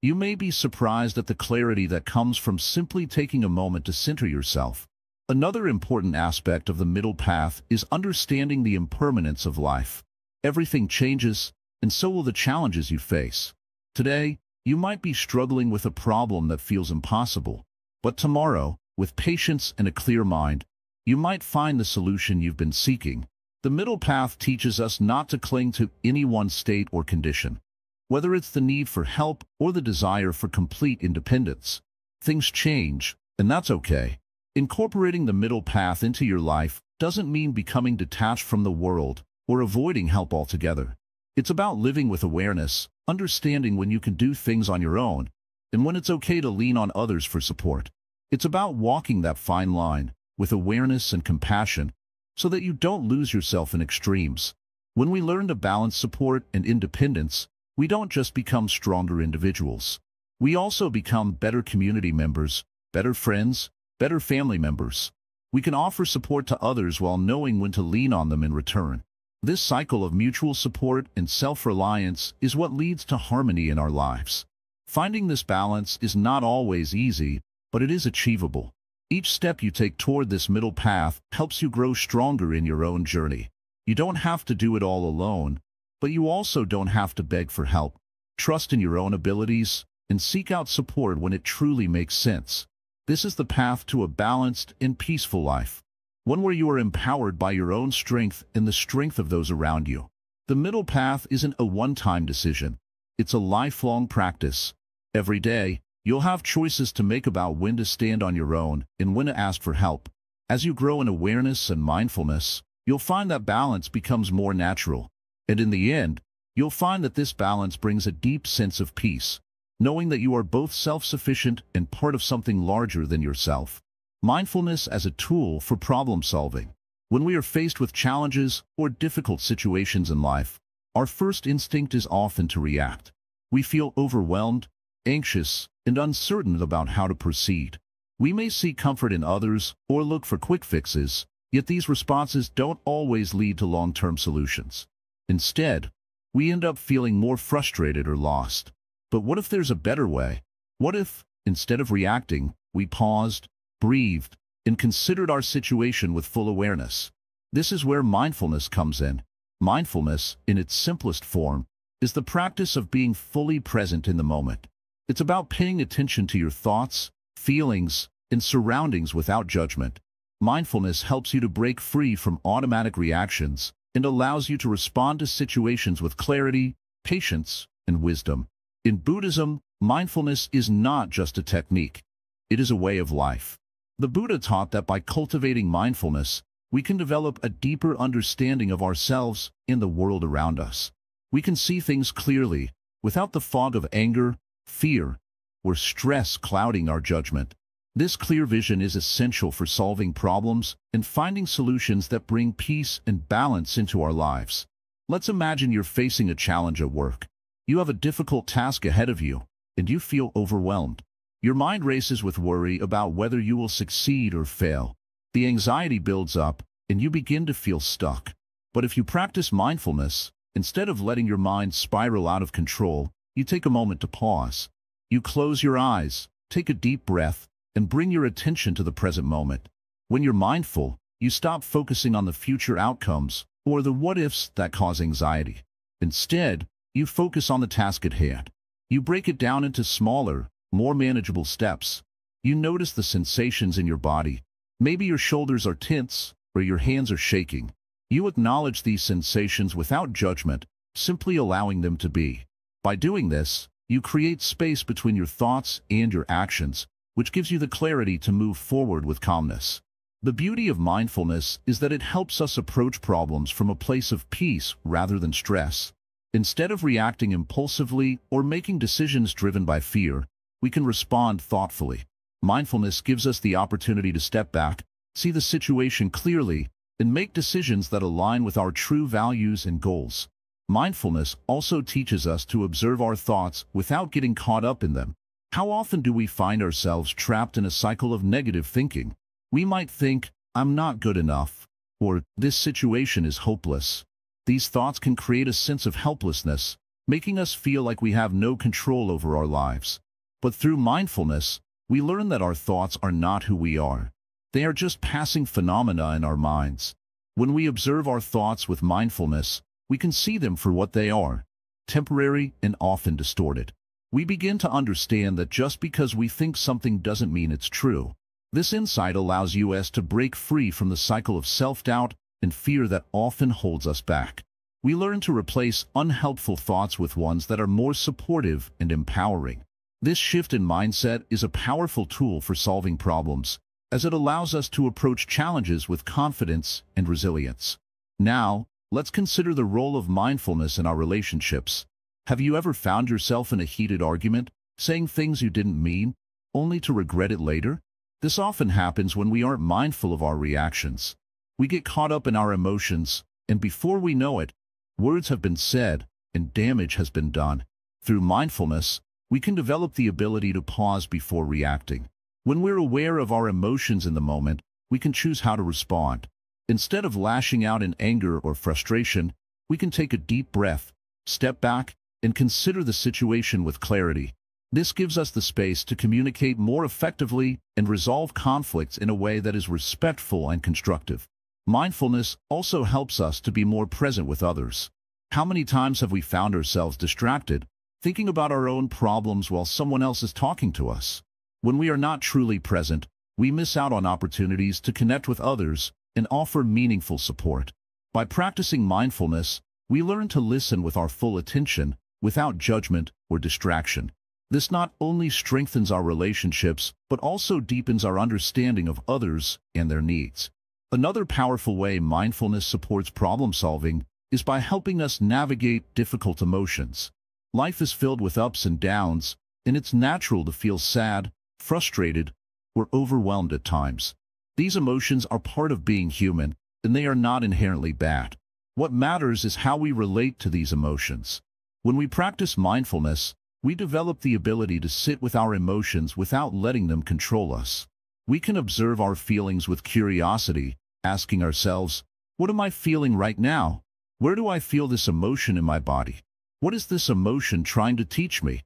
You may be surprised at the clarity that comes from simply taking a moment to center yourself. Another important aspect of the middle path is understanding the impermanence of life. Everything changes, and so will the challenges you face. Today, you might be struggling with a problem that feels impossible, but tomorrow, with patience and a clear mind, you might find the solution you've been seeking. The middle path teaches us not to cling to any one state or condition. Whether it's the need for help or the desire for complete independence, things change, and that's okay. Incorporating the middle path into your life doesn't mean becoming detached from the world or avoiding help altogether. It's about living with awareness, understanding when you can do things on your own, and when it's okay to lean on others for support. It's about walking that fine line with awareness and compassion so that you don't lose yourself in extremes. When we learn to balance support and independence, we don't just become stronger individuals. We also become better community members, better friends, better family members. We can offer support to others while knowing when to lean on them in return. This cycle of mutual support and self-reliance is what leads to harmony in our lives. Finding this balance is not always easy, but it is achievable. Each step you take toward this middle path helps you grow stronger in your own journey. You don't have to do it all alone, but you also don't have to beg for help. Trust in your own abilities and seek out support when it truly makes sense. This is the path to a balanced and peaceful life, one where you are empowered by your own strength and the strength of those around you. The middle path isn't a one-time decision. It's a lifelong practice. Every day, you'll have choices to make about when to stand on your own and when to ask for help. As you grow in awareness and mindfulness, you'll find that balance becomes more natural. And in the end, you'll find that this balance brings a deep sense of peace, knowing that you are both self-sufficient and part of something larger than yourself. Mindfulness as a tool for problem solving. When we are faced with challenges or difficult situations in life, our first instinct is often to react. We feel overwhelmed, anxious, and uncertain about how to proceed. We may seek comfort in others or look for quick fixes, yet these responses don't always lead to long-term solutions. Instead, we end up feeling more frustrated or lost. But what if there's a better way? What if, instead of reacting, we paused, breathed, and considered our situation with full awareness? This is where mindfulness comes in. Mindfulness, in its simplest form, is the practice of being fully present in the moment. It's about paying attention to your thoughts, feelings, and surroundings without judgment. Mindfulness helps you to break free from automatic reactions and allows you to respond to situations with clarity, patience, and wisdom. In Buddhism, mindfulness is not just a technique. It is a way of life. The Buddha taught that by cultivating mindfulness, we can develop a deeper understanding of ourselves and the world around us. We can see things clearly, without the fog of anger, fear, or stress clouding our judgment. This clear vision is essential for solving problems and finding solutions that bring peace and balance into our lives. Let's imagine you're facing a challenge at work. You have a difficult task ahead of you, and you feel overwhelmed. Your mind races with worry about whether you will succeed or fail. The anxiety builds up, and you begin to feel stuck. But if you practice mindfulness, instead of letting your mind spiral out of control, you take a moment to pause. You close your eyes, take a deep breath, and bring your attention to the present moment. When you're mindful, you stop focusing on the future outcomes or the what-ifs that cause anxiety. Instead, you focus on the task at hand. You break it down into smaller, more manageable steps. You notice the sensations in your body. Maybe your shoulders are tense or your hands are shaking. You acknowledge these sensations without judgment, simply allowing them to be. By doing this, you create space between your thoughts and your actions, which gives you the clarity to move forward with calmness. The beauty of mindfulness is that it helps us approach problems from a place of peace rather than stress. Instead of reacting impulsively or making decisions driven by fear, we can respond thoughtfully. Mindfulness gives us the opportunity to step back, see the situation clearly, and make decisions that align with our true values and goals. Mindfulness also teaches us to observe our thoughts without getting caught up in them. How often do we find ourselves trapped in a cycle of negative thinking, We might think, "I'm not good enough," or "this situation is hopeless." These thoughts can create a sense of helplessness, making us feel like we have no control over our lives. But through mindfulness, we learn that our thoughts are not who we are. They are just passing phenomena in our minds. When we observe our thoughts with mindfulness, we can see them for what they are, temporary and often distorted. We begin to understand that just because we think something doesn't mean it's true. This insight allows us to break free from the cycle of self-doubt and fear that often holds us back. We learn to replace unhelpful thoughts with ones that are more supportive and empowering. This shift in mindset is a powerful tool for solving problems, as it allows us to approach challenges with confidence and resilience. Now, let's consider the role of mindfulness in our relationships. Have you ever found yourself in a heated argument, saying things you didn't mean, only to regret it later? This often happens when we aren't mindful of our reactions. We get caught up in our emotions, and before we know it, words have been said and damage has been done. Through mindfulness, we can develop the ability to pause before reacting. When we're aware of our emotions in the moment, we can choose how to respond. Instead of lashing out in anger or frustration, we can take a deep breath, step back, and consider the situation with clarity. This gives us the space to communicate more effectively and resolve conflicts in a way that is respectful and constructive. Mindfulness also helps us to be more present with others. How many times have we found ourselves distracted, thinking about our own problems while someone else is talking to us? When we are not truly present, we miss out on opportunities to connect with others and offer meaningful support. By practicing mindfulness, we learn to listen with our full attention, without judgment or distraction. This not only strengthens our relationships, but also deepens our understanding of others and their needs. Another powerful way mindfulness supports problem-solving is by helping us navigate difficult emotions. Life is filled with ups and downs, and it's natural to feel sad, frustrated, or overwhelmed at times. These emotions are part of being human, and they are not inherently bad. What matters is how we relate to these emotions. When we practice mindfulness, we develop the ability to sit with our emotions without letting them control us. We can observe our feelings with curiosity, asking ourselves, "What am I feeling right now? Where do I feel this emotion in my body? What is this emotion trying to teach me?"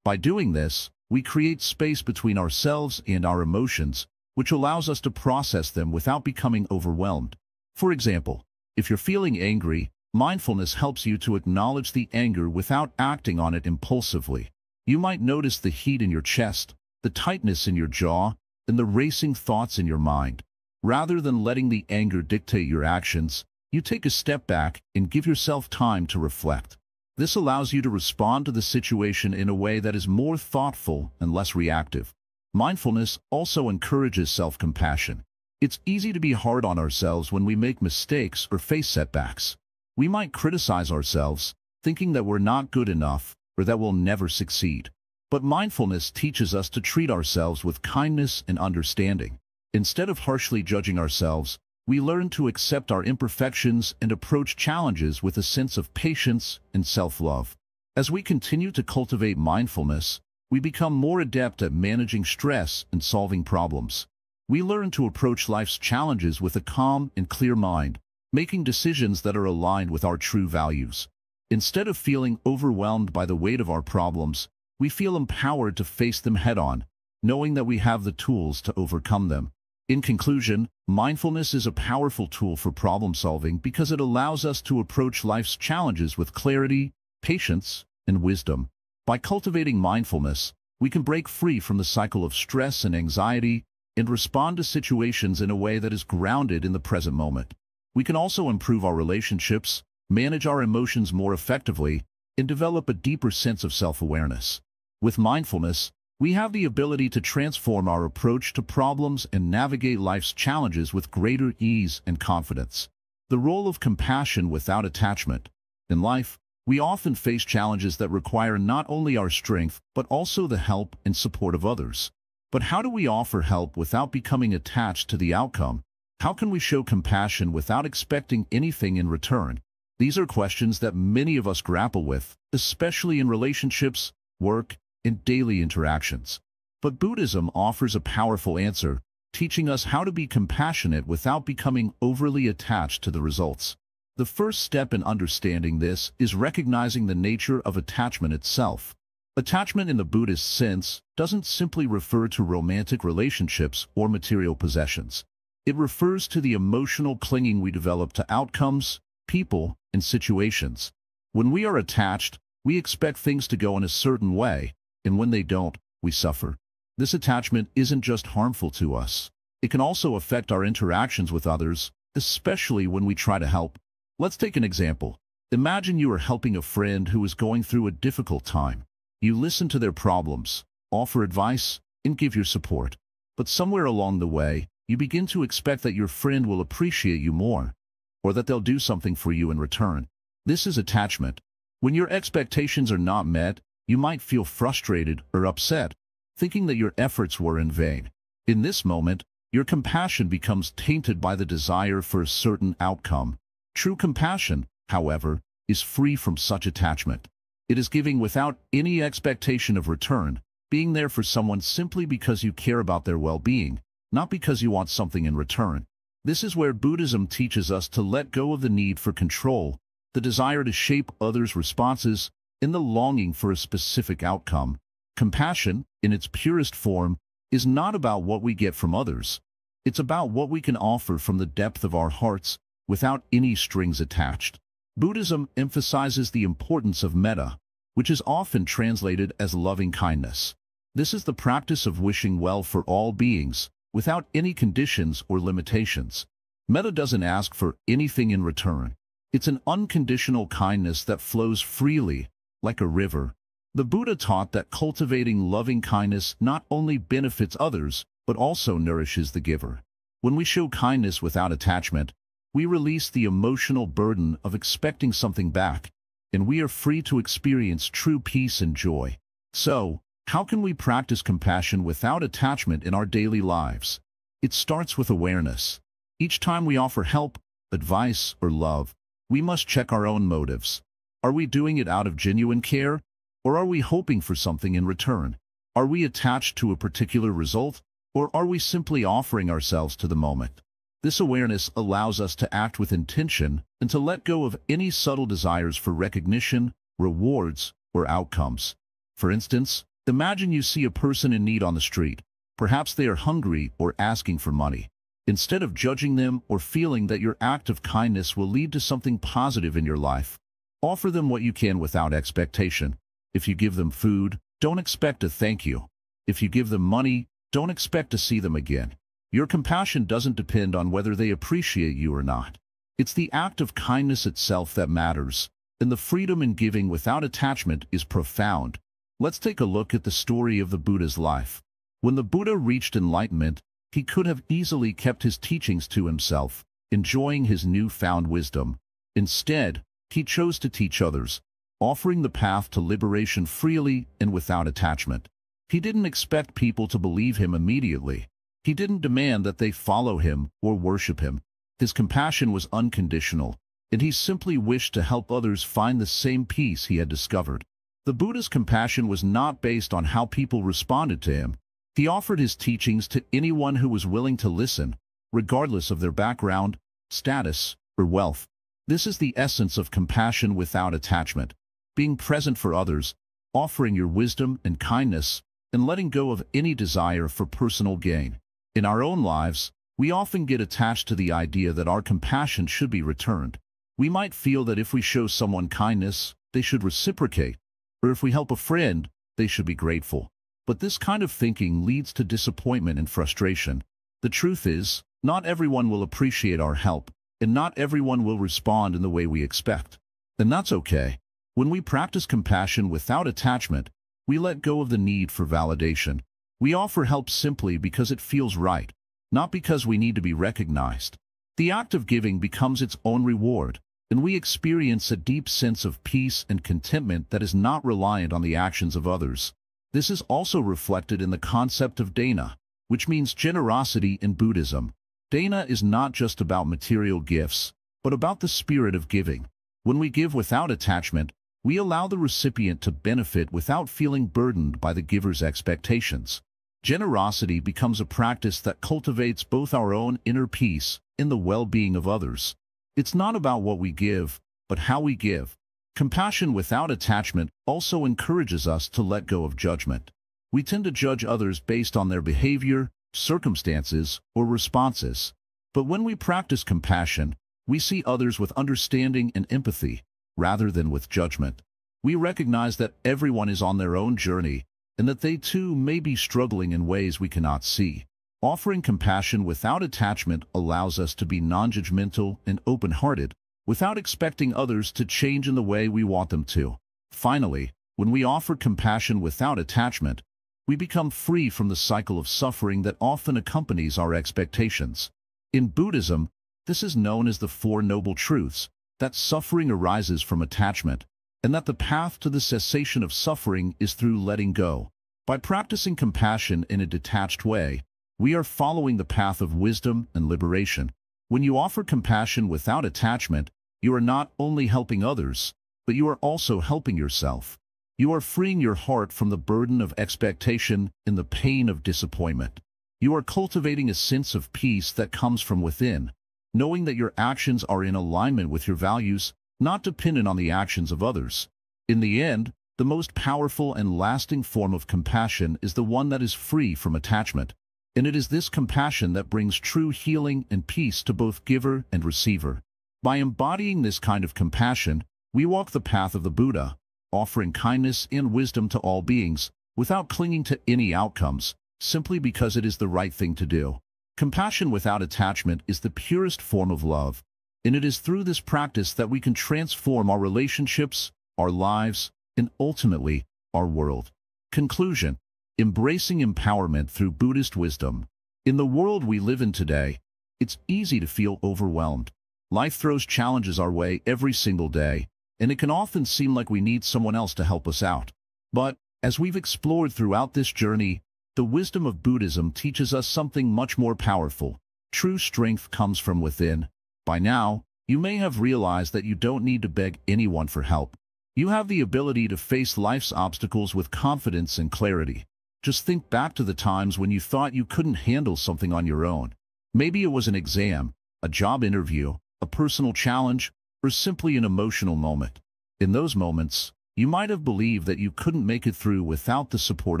By doing this, we create space between ourselves and our emotions, which allows us to process them without becoming overwhelmed. For example, if you're feeling angry, mindfulness helps you to acknowledge the anger without acting on it impulsively. You might notice the heat in your chest, the tightness in your jaw, and the racing thoughts in your mind. Rather than letting the anger dictate your actions, you take a step back and give yourself time to reflect. This allows you to respond to the situation in a way that is more thoughtful and less reactive. Mindfulness also encourages self-compassion. It's easy to be hard on ourselves when we make mistakes or face setbacks. We might criticize ourselves, thinking that we're not good enough or that we'll never succeed. But mindfulness teaches us to treat ourselves with kindness and understanding. Instead of harshly judging ourselves, we learn to accept our imperfections and approach challenges with a sense of patience and self-love. As we continue to cultivate mindfulness, we become more adept at managing stress and solving problems. We learn to approach life's challenges with a calm and clear mind, making decisions that are aligned with our true values. Instead of feeling overwhelmed by the weight of our problems, we feel empowered to face them head-on, knowing that we have the tools to overcome them. In conclusion, mindfulness is a powerful tool for problem-solving because it allows us to approach life's challenges with clarity, patience, and wisdom. By cultivating mindfulness, we can break free from the cycle of stress and anxiety and respond to situations in a way that is grounded in the present moment. We can also improve our relationships, manage our emotions more effectively, and develop a deeper sense of self-awareness. With mindfulness, we have the ability to transform our approach to problems and navigate life's challenges with greater ease and confidence. The role of compassion without attachment. In life, we often face challenges that require not only our strength, but also the help and support of others. But how do we offer help without becoming attached to the outcome? How can we show compassion without expecting anything in return? These are questions that many of us grapple with, especially in relationships, work, and daily interactions. But Buddhism offers a powerful answer. teaching us how to be compassionate without becoming overly attached to the results. The first step in understanding this is recognizing the nature of attachment itself. Attachment in the Buddhist sense doesn't simply refer to romantic relationships or material possessions. It refers to the emotional clinging we develop to outcomes, people, and situations. When we are attached, we expect things to go in a certain way, and when they don't, we suffer. This attachment isn't just harmful to us. It can also affect our interactions with others, especially when we try to help. Let's take an example. Imagine you are helping a friend who is going through a difficult time. You listen to their problems, offer advice, and give your support. But somewhere along the way, you begin to expect that your friend will appreciate you more, or that they'll do something for you in return. This is attachment. When your expectations are not met, you might feel frustrated or upset, thinking that your efforts were in vain. In this moment, your compassion becomes tainted by the desire for a certain outcome. True compassion, however, is free from such attachment. It is giving without any expectation of return, being there for someone simply because you care about their well-being, not because you want something in return. This is where Buddhism teaches us to let go of the need for control, the desire to shape others' responses, and the longing for a specific outcome. Compassion, in its purest form, is not about what we get from others. It's about what we can offer from the depth of our hearts, without any strings attached. Buddhism emphasizes the importance of metta, which is often translated as loving kindness. This is the practice of wishing well for all beings, without any conditions or limitations. Metta doesn't ask for anything in return. It's an unconditional kindness that flows freely, like a river. The Buddha taught that cultivating loving kindness not only benefits others, but also nourishes the giver. When we show kindness without attachment, we release the emotional burden of expecting something back, and we are free to experience true peace and joy. So, how can we practice compassion without attachment in our daily lives? It starts with awareness. Each time we offer help, advice, or love, we must check our own motives. Are we doing it out of genuine care, or are we hoping for something in return? Are we attached to a particular result, or are we simply offering ourselves to the moment? This awareness allows us to act with intention and to let go of any subtle desires for recognition, rewards, or outcomes. For instance, imagine you see a person in need on the street. Perhaps they are hungry or asking for money. Instead of judging them or feeling that your act of kindness will lead to something positive in your life, offer them what you can without expectation. If you give them food, don't expect a thank you. If you give them money, don't expect to see them again. Your compassion doesn't depend on whether they appreciate you or not. It's the act of kindness itself that matters, and the freedom in giving without attachment is profound. Let's take a look at the story of the Buddha's life. When the Buddha reached enlightenment, he could have easily kept his teachings to himself, enjoying his newfound wisdom. Instead, he chose to teach others, offering the path to liberation freely and without attachment. He didn't expect people to believe him immediately. He didn't demand that they follow him or worship him. His compassion was unconditional, and he simply wished to help others find the same peace he had discovered. The Buddha's compassion was not based on how people responded to him. He offered his teachings to anyone who was willing to listen, regardless of their background, status, or wealth. This is the essence of compassion without attachment, being present for others, offering your wisdom and kindness, and letting go of any desire for personal gain. In our own lives, we often get attached to the idea that our compassion should be returned. We might feel that if we show someone kindness, they should reciprocate, or if we help a friend, they should be grateful. But this kind of thinking leads to disappointment and frustration. The truth is, not everyone will appreciate our help, and not everyone will respond in the way we expect. And that's okay. When we practice compassion without attachment, we let go of the need for validation. We offer help simply because it feels right, not because we need to be recognized. The act of giving becomes its own reward, and we experience a deep sense of peace and contentment that is not reliant on the actions of others. This is also reflected in the concept of dana, which means generosity in Buddhism. Dana is not just about material gifts, but about the spirit of giving. When we give without attachment, we allow the recipient to benefit without feeling burdened by the giver's expectations. Generosity becomes a practice that cultivates both our own inner peace and the well-being of others. It's not about what we give, but how we give. Compassion without attachment also encourages us to let go of judgment. We tend to judge others based on their behavior, circumstances, or responses. But when we practice compassion, we see others with understanding and empathy, rather than with judgment. We recognize that everyone is on their own journey, and that they too may be struggling in ways we cannot see. Offering compassion without attachment allows us to be non-judgmental and open-hearted, without expecting others to change in the way we want them to. Finally, when we offer compassion without attachment, we become free from the cycle of suffering that often accompanies our expectations. In Buddhism, this is known as the Four Noble Truths, that suffering arises from attachment, and that the path to the cessation of suffering is through letting go. By practicing compassion in a detached way, we are following the path of wisdom and liberation. When you offer compassion without attachment, you are not only helping others, but you are also helping yourself. You are freeing your heart from the burden of expectation and the pain of disappointment. You are cultivating a sense of peace that comes from within, knowing that your actions are in alignment with your values, not dependent on the actions of others. In the end, the most powerful and lasting form of compassion is the one that is free from attachment. And it is this compassion that brings true healing and peace to both giver and receiver. By embodying this kind of compassion, we walk the path of the Buddha, offering kindness and wisdom to all beings, without clinging to any outcomes, simply because it is the right thing to do. Compassion without attachment is the purest form of love, and it is through this practice that we can transform our relationships, our lives, and ultimately, our world. Conclusion: embracing empowerment through Buddhist wisdom. In the world we live in today, it's easy to feel overwhelmed. Life throws challenges our way every single day, and it can often seem like we need someone else to help us out. But, as we've explored throughout this journey, the wisdom of Buddhism teaches us something much more powerful. True strength comes from within. By now, you may have realized that you don't need to beg anyone for help. You have the ability to face life's obstacles with confidence and clarity. Just think back to the times when you thought you couldn't handle something on your own. Maybe it was an exam, a job interview, a personal challenge, or simply an emotional moment. In those moments, you might have believed that you couldn't make it through without the support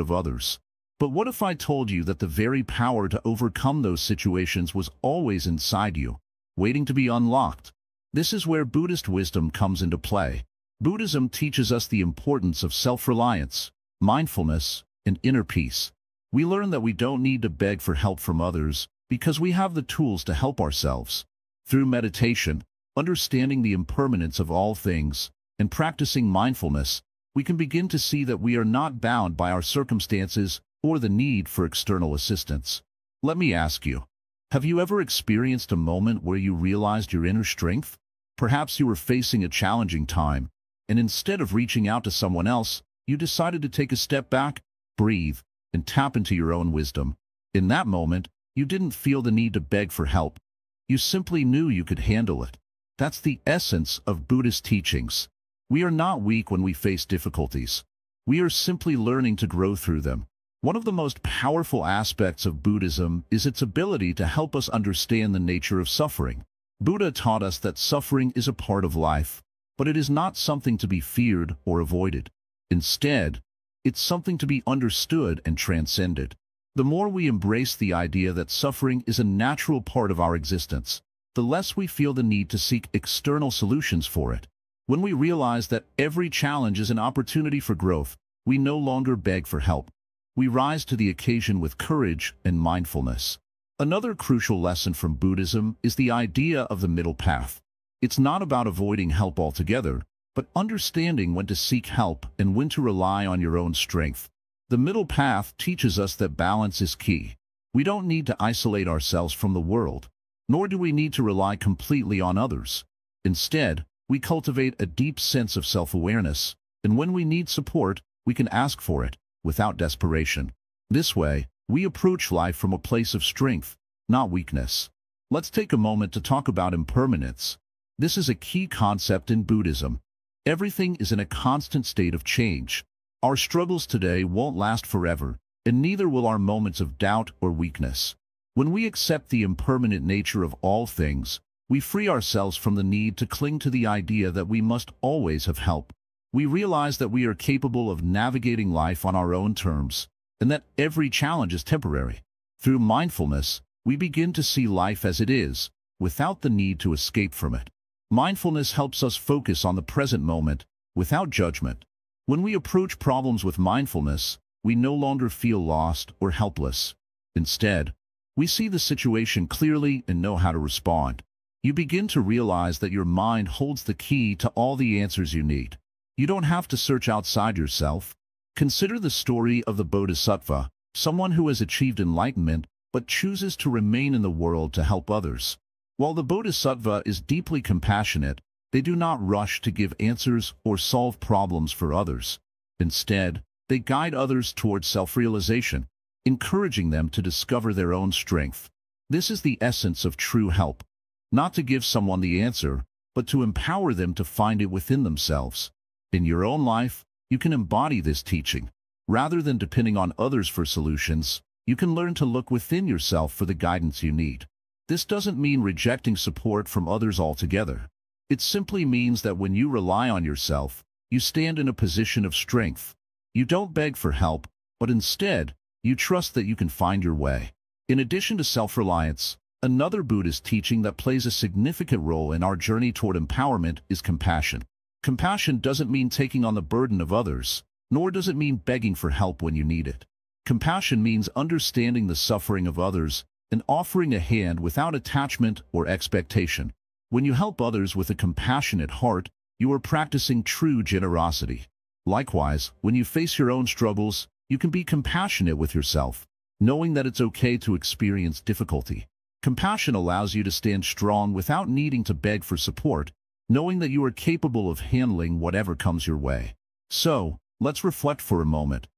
of others. But what if I told you that the very power to overcome those situations was always inside you, waiting to be unlocked? This is where Buddhist wisdom comes into play. Buddhism teaches us the importance of self-reliance, mindfulness, and inner peace. We learn that we don't need to beg for help from others because we have the tools to help ourselves. Through meditation, understanding the impermanence of all things, and practicing mindfulness, we can begin to see that we are not bound by our circumstances or the need for external assistance. Let me ask you, have you ever experienced a moment where you realized your inner strength? Perhaps you were facing a challenging time, and instead of reaching out to someone else, you decided to take a step back, breathe, and tap into your own wisdom. In that moment, you didn't feel the need to beg for help. You simply knew you could handle it. That's the essence of Buddhist teachings. We are not weak when we face difficulties. We are simply learning to grow through them. One of the most powerful aspects of Buddhism is its ability to help us understand the nature of suffering. Buddha taught us that suffering is a part of life, but it is not something to be feared or avoided. Instead, it's something to be understood and transcended. The more we embrace the idea that suffering is a natural part of our existence, the less we feel the need to seek external solutions for it. When we realize that every challenge is an opportunity for growth, we no longer beg for help. We rise to the occasion with courage and mindfulness. Another crucial lesson from Buddhism is the idea of the middle path. It's not about avoiding help altogether, but understanding when to seek help and when to rely on your own strength. The middle path teaches us that balance is key. We don't need to isolate ourselves from the world, nor do we need to rely completely on others. Instead, we cultivate a deep sense of self-awareness, and when we need support, we can ask for it, without desperation. This way, we approach life from a place of strength, not weakness. Let's take a moment to talk about impermanence. This is a key concept in Buddhism. Everything is in a constant state of change. Our struggles today won't last forever, and neither will our moments of doubt or weakness. When we accept the impermanent nature of all things, we free ourselves from the need to cling to the idea that we must always have help. We realize that we are capable of navigating life on our own terms, and that every challenge is temporary. Through mindfulness, we begin to see life as it is, without the need to escape from it. Mindfulness helps us focus on the present moment, without judgment. When we approach problems with mindfulness, we no longer feel lost or helpless. Instead, we see the situation clearly and know how to respond. You begin to realize that your mind holds the key to all the answers you need. You don't have to search outside yourself. Consider the story of the Bodhisattva, someone who has achieved enlightenment but chooses to remain in the world to help others. While the Bodhisattva is deeply compassionate, they do not rush to give answers or solve problems for others. Instead, they guide others towards self-realization, encouraging them to discover their own strength. This is the essence of true help. Not to give someone the answer, but to empower them to find it within themselves. In your own life, you can embody this teaching. Rather than depending on others for solutions, you can learn to look within yourself for the guidance you need. This doesn't mean rejecting support from others altogether. It simply means that when you rely on yourself, you stand in a position of strength. You don't beg for help, but instead, you trust that you can find your way. In addition to self-reliance, another Buddhist teaching that plays a significant role in our journey toward empowerment is compassion. Compassion doesn't mean taking on the burden of others, nor does it mean begging for help when you need it. Compassion means understanding the suffering of others and offering a hand without attachment or expectation. When you help others with a compassionate heart, you are practicing true generosity. Likewise, when you face your own struggles, you can be compassionate with yourself, knowing that it's okay to experience difficulty. Compassion allows you to stand strong without needing to beg for support, knowing that you are capable of handling whatever comes your way. So, let's reflect for a moment.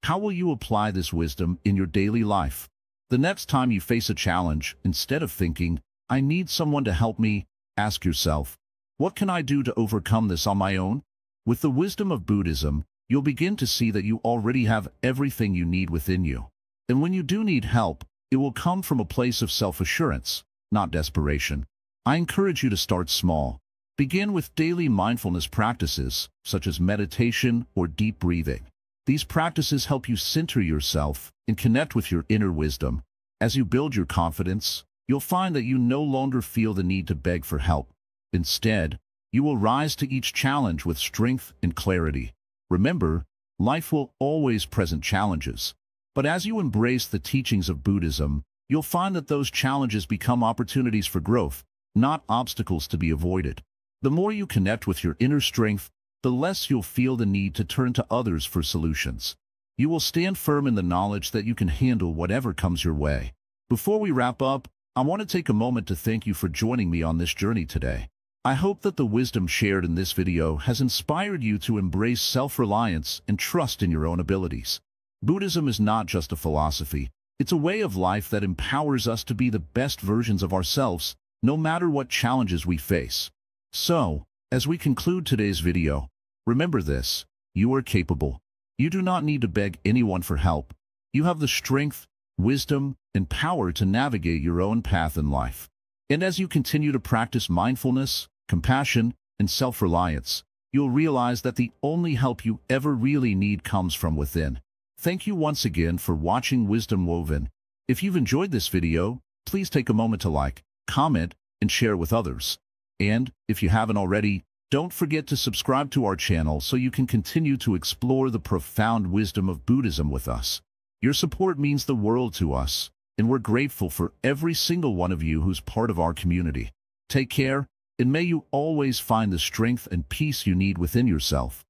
How will you apply this wisdom in your daily life? The next time you face a challenge, instead of thinking, "I need someone to help me," ask yourself, "What can I do to overcome this on my own?" With the wisdom of Buddhism, you'll begin to see that you already have everything you need within you. And when you do need help, it will come from a place of self-assurance, not desperation. I encourage you to start small. Begin with daily mindfulness practices, such as meditation or deep breathing. These practices help you center yourself and connect with your inner wisdom. As you build your confidence, you'll find that you no longer feel the need to beg for help. Instead, you will rise to each challenge with strength and clarity. Remember, life will always present challenges. But as you embrace the teachings of Buddhism, you'll find that those challenges become opportunities for growth, not obstacles to be avoided. The more you connect with your inner strength, the less you'll feel the need to turn to others for solutions. You will stand firm in the knowledge that you can handle whatever comes your way. Before we wrap up, I want to take a moment to thank you for joining me on this journey today. I hope that the wisdom shared in this video has inspired you to embrace self-reliance and trust in your own abilities. Buddhism is not just a philosophy, it's a way of life that empowers us to be the best versions of ourselves, no matter what challenges we face. So, as we conclude today's video, remember this: you are capable. You do not need to beg anyone for help. You have the strength, wisdom, and power to navigate your own path in life. And as you continue to practice mindfulness, compassion, and self-reliance, you'll realize that the only help you ever really need comes from within. Thank you once again for watching Wisdom Woven. If you've enjoyed this video, please take a moment to like, comment, and share with others. And, if you haven't already, don't forget to subscribe to our channel so you can continue to explore the profound wisdom of Buddhism with us. Your support means the world to us, and we're grateful for every single one of you who's part of our community. Take care, and may you always find the strength and peace you need within yourself.